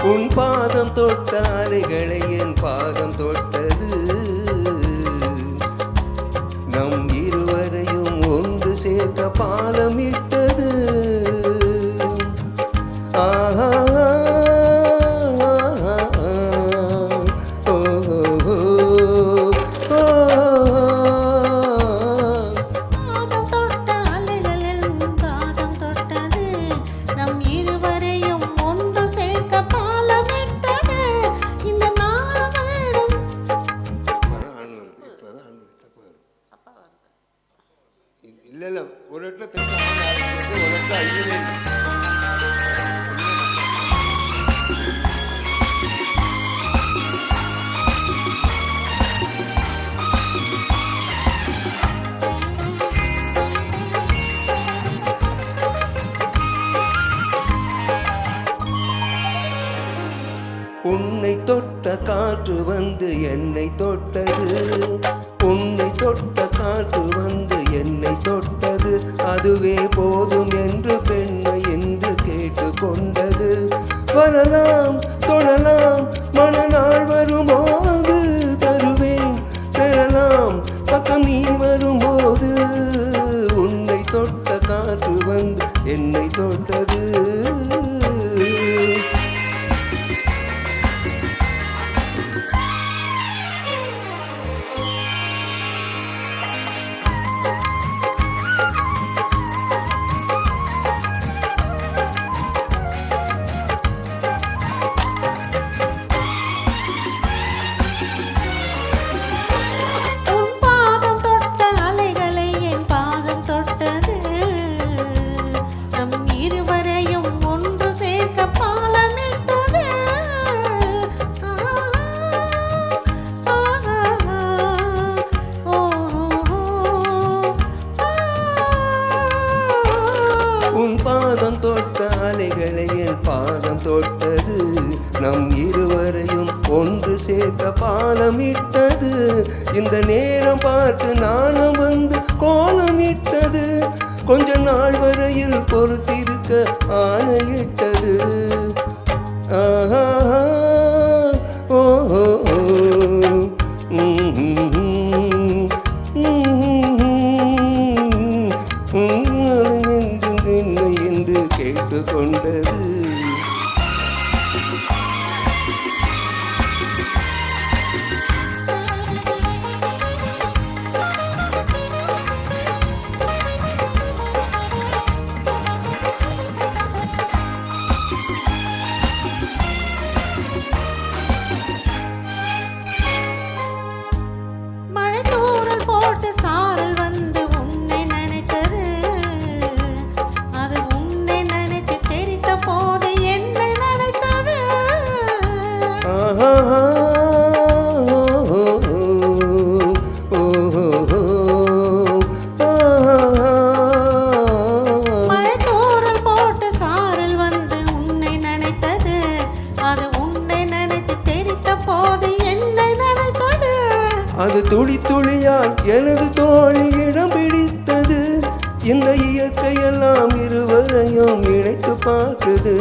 உன் பாதம் தொட்ட அலைகளை என் பாதம் தொட்டது நம் இருவரையும் ஒன்று சேர்க்க பாலமிட்டது ஆஹா இல்ல ஒரு இடத்துல தெற்கு ஆரம்பிக்கிறது ஒரு இடத்துல ஐயரே இல்லை உன்னை தொட்ட காற்று வந்து என்னை தொட்டது உன்னை தொட்ட காற்று வந்து என்னை தொட்டது அதுவே போதும் என்று பெண்மை என்று கேட்டுக்கொண்டது வரலாம் தொடலாம் மனநாள் வரும்போது தருவேன் பெறலாம் பக்கம் நீ வரும்போது உன்னை தொட்ட காற்று வந்து என்னை தொட்டது உன் பாதம் தொட்ட அலைகளை என் பாதம் தொட்டது நம் இருவரையும் ஒன்று சேர்க்க பாலமிட்டது இந்த நேரம் பார்த்து நானும் வந்து கோலமிட்டது கொஞ்ச நாள் வரையில் பொறுத்திருக்க ஆணையிட்டது ஆஹா ஓஹோ என்று கேட்டுக்கொண்டது அது துளி துளியாய் எனது தோளில் இடம் பிடித்தது இந்த இயற்கையெல்லாம் இருவரையும் இணைத்து பார்க்குது